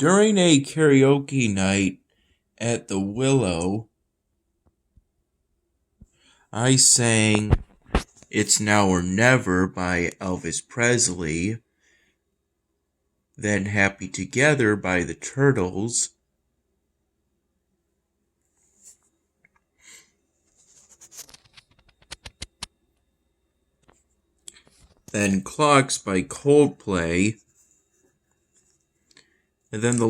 During a karaoke night at the Willow, I sang It's Now or Never by Elvis Presley, then Happy Together by the Turtles, then Clocks by Coldplay, and then the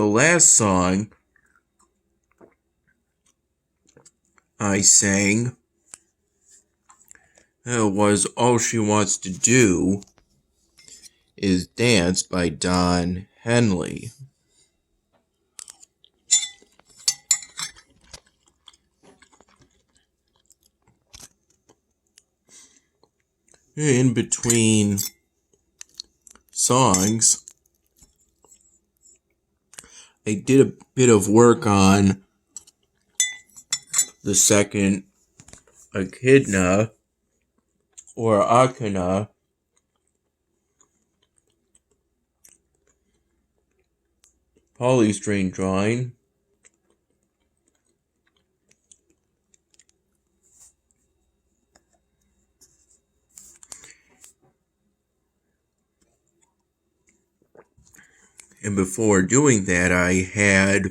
last song I sang was All She Wants to Do Is Dance by Don Henley. In between songs, I did a bit of work on the second echidna or echidna polystring drawing. And before doing that, I had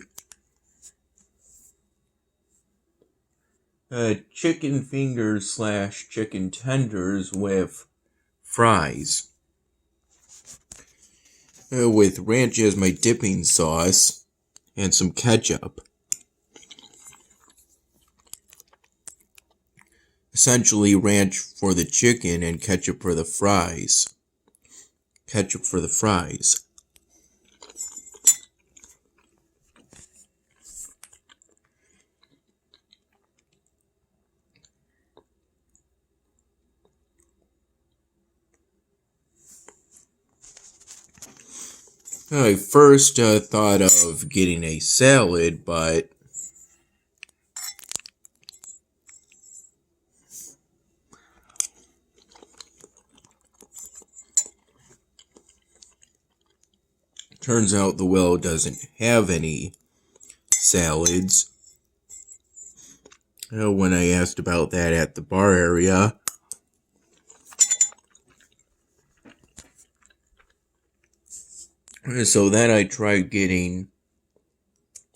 chicken fingers / chicken tenders with fries, with ranch as my dipping sauce and some ketchup. Essentially ranch for the chicken and ketchup for the fries. Ketchup for the fries. I first thought of getting a salad, but turns out the Willow doesn't have any salads. When I asked about that at the bar area, so then I tried getting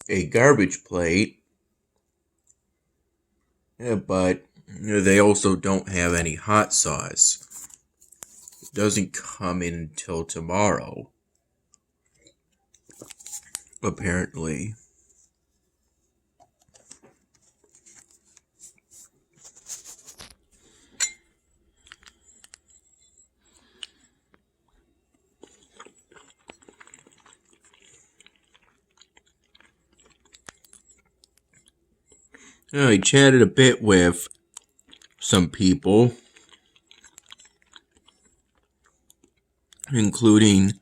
a garbage plate, but they also don't have any hot sauce. It doesn't come in until tomorrow, apparently. I chatted a bit with some people, including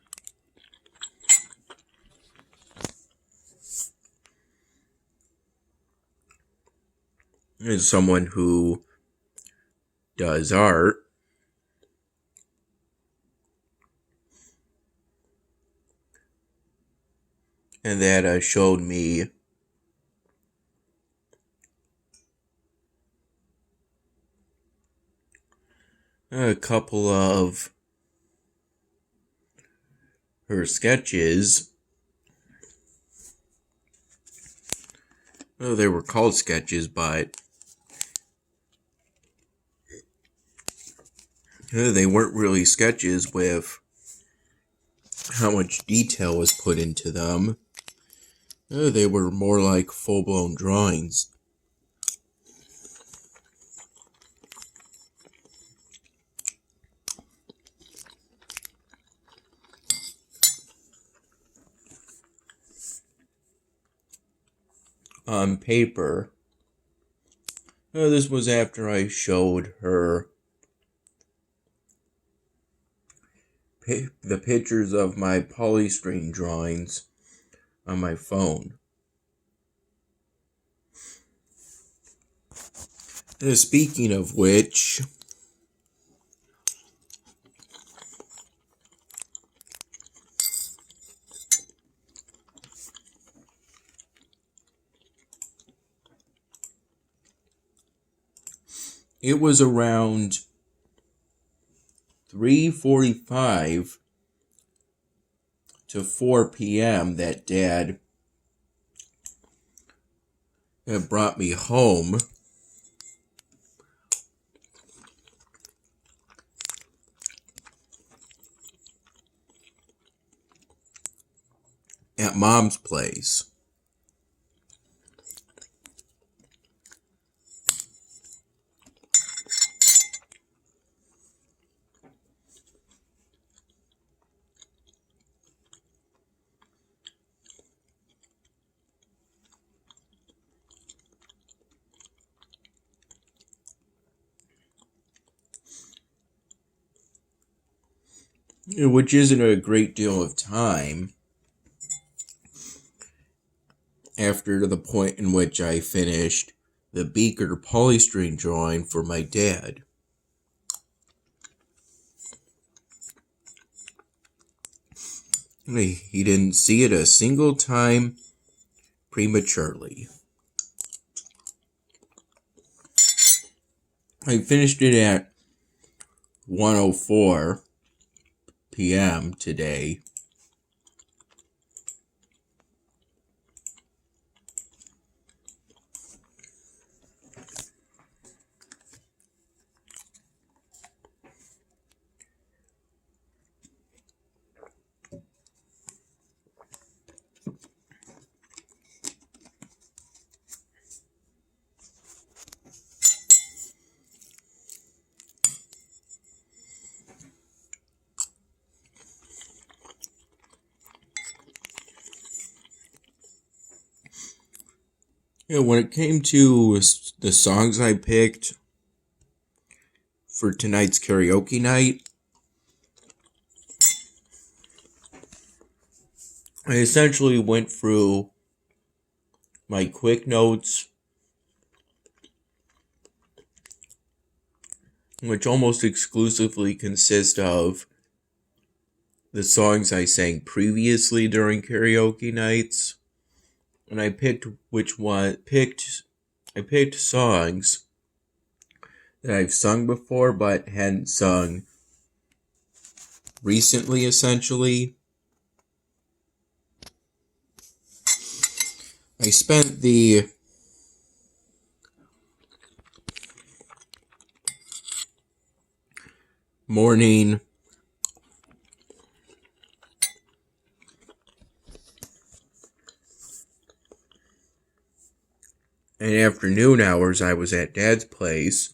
someone who does art. And that showed me a couple of her sketches. They were called sketches, but they weren't really sketches with how much detail was put into them. They were more like full-blown drawings. On paper. This was after I showed her the pictures of my polystring drawings on my phone. Speaking of which, it was around 3:45 to 4 p.m. that Dad had brought me home. At Mom's place. Which isn't a great deal of time after the point in which I finished the Beaker polystring drawing for my dad. He didn't see it a single time prematurely. I finished it at 1:04 p.m. today. Yeah, when it came to the songs I picked for tonight's karaoke night, I essentially went through my quick notes, which almost exclusively consist of the songs I sang previously during karaoke nights. And I picked songs that I've sung before but hadn't sung recently, essentially. I spent the morning and afternoon hours I was at Dad's place.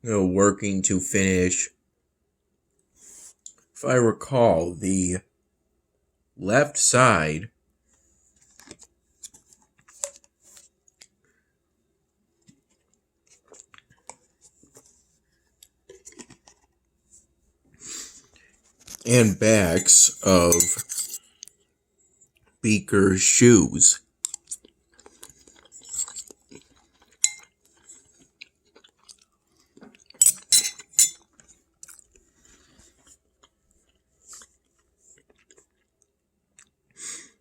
Working to finish, if I recall, the left side and backs of Beaker's shoes.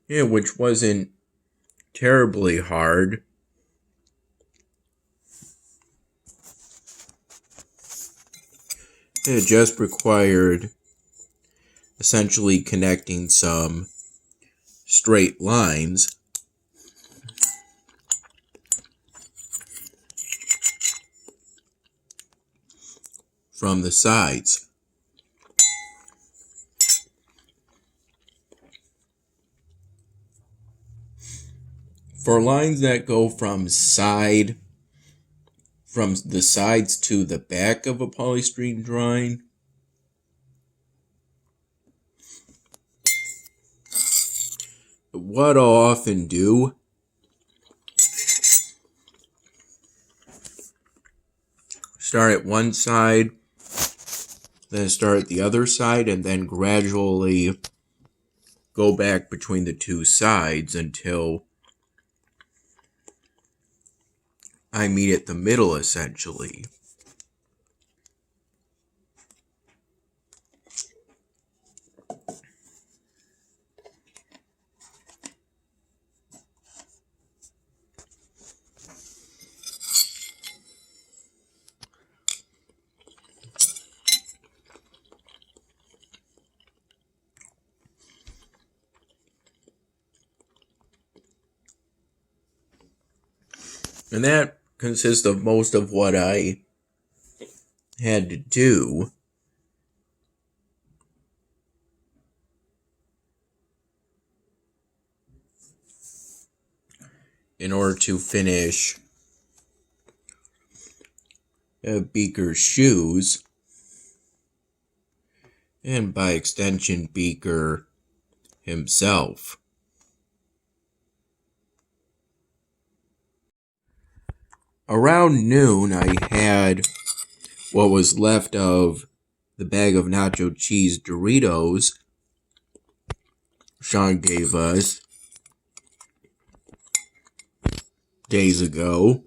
Yeah, which wasn't terribly hard. It just required essentially connecting some straight lines from the sides. For lines that go from the sides to the back of a polystyrene drawing, what I'll often do start at one side, then start at the other side, and then gradually go back between the two sides until I meet at the middle, essentially. And that consists of most of what I had to do. In order to finish Beaker's shoes, and by extension, Beaker himself. Around noon, I had what was left of the bag of nacho cheese Doritos Sean gave us days ago.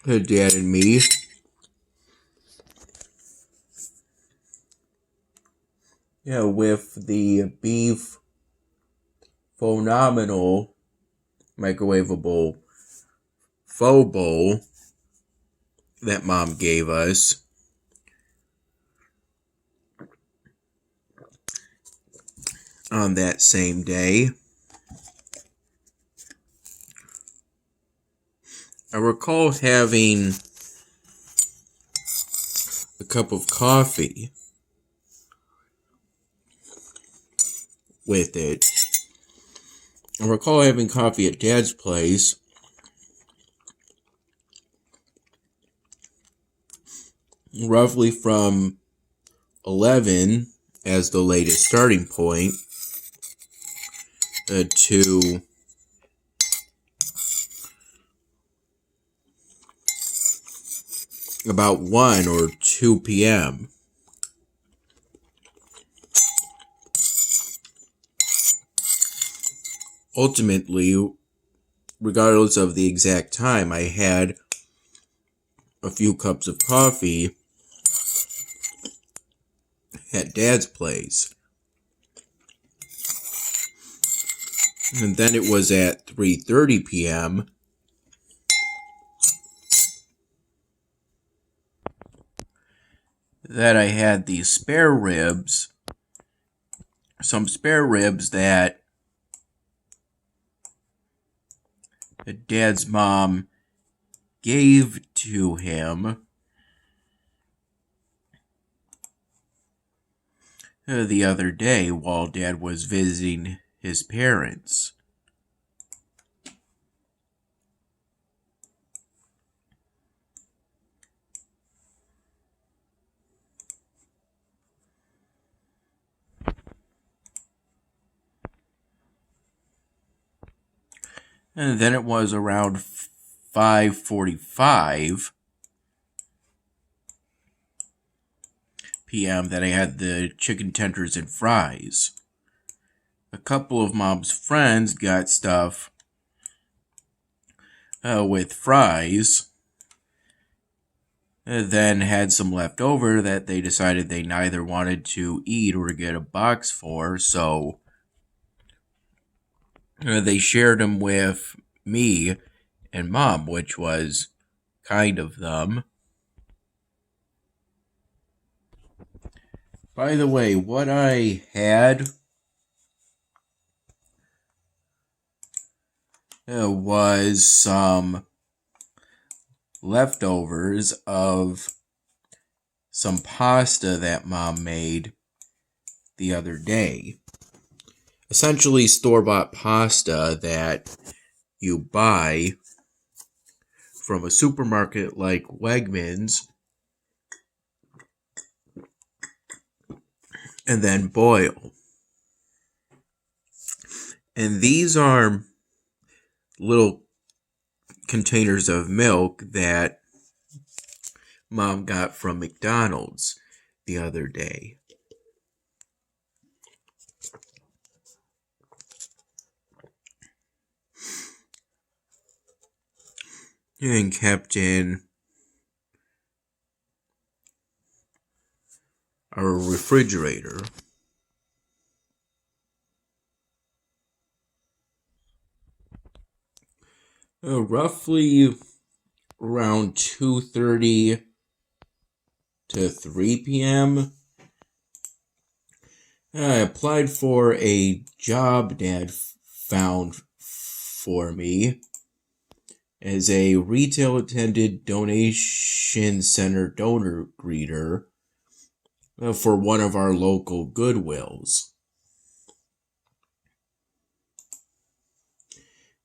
Dad and me. Yeah, with the beef phenomenal microwavable faux bowl that Mom gave us. On that same day. I recall having a cup of coffee with it. I recall having coffee at Dad's place. Roughly from 11 as the latest starting point to about 1 or 2 p.m. Ultimately, regardless of the exact time, I had a few cups of coffee at Dad's place. And then it was at 3:30 p.m. that I had these spare ribs. Some spare ribs that Dad's mom gave to him the other day while Dad was visiting his parents. And then it was around 5:45 p.m. that I had the chicken tenders and fries. A couple of Mom's friends got stuff with fries, then had some left over that they decided they neither wanted to eat or get a box for, so they shared them with me and Mom, which was kind of them. By the way, what I had was some leftovers of some pasta that Mom made the other day. Essentially store-bought pasta that you buy from a supermarket like Wegmans and then boil. And these are little containers of milk that Mom got from McDonald's the other day. And kept in our refrigerator. Roughly around 2:30 to 3 p.m. I applied for a job Dad found for me as a retail attendant donation center donor greeter for one of our local Goodwills.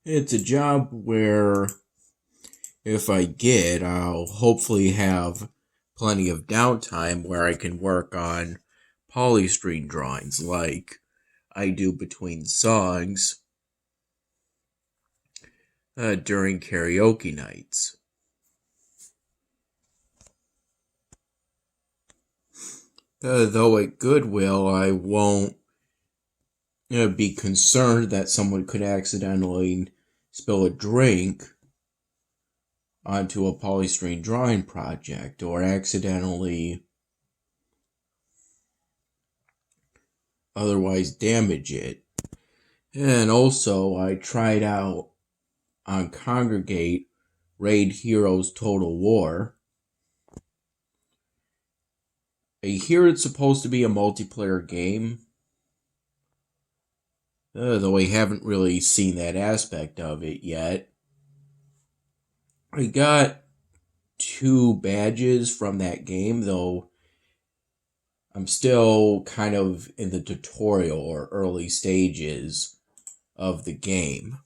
It's a job where, if I get, I'll hopefully have plenty of downtime where I can work on polystyrene drawings like I do between songs during karaoke nights. Though at Goodwill, I won't be concerned that someone could accidentally spill a drink onto a polystyrene drawing project or accidentally otherwise damage it. And also, I tried out on Congregate Raid Heroes Total War. I hear it's supposed to be a multiplayer game, though I haven't really seen that aspect of it yet. I got 2 badges from that game, though I'm still kind of in the tutorial or early stages of the game.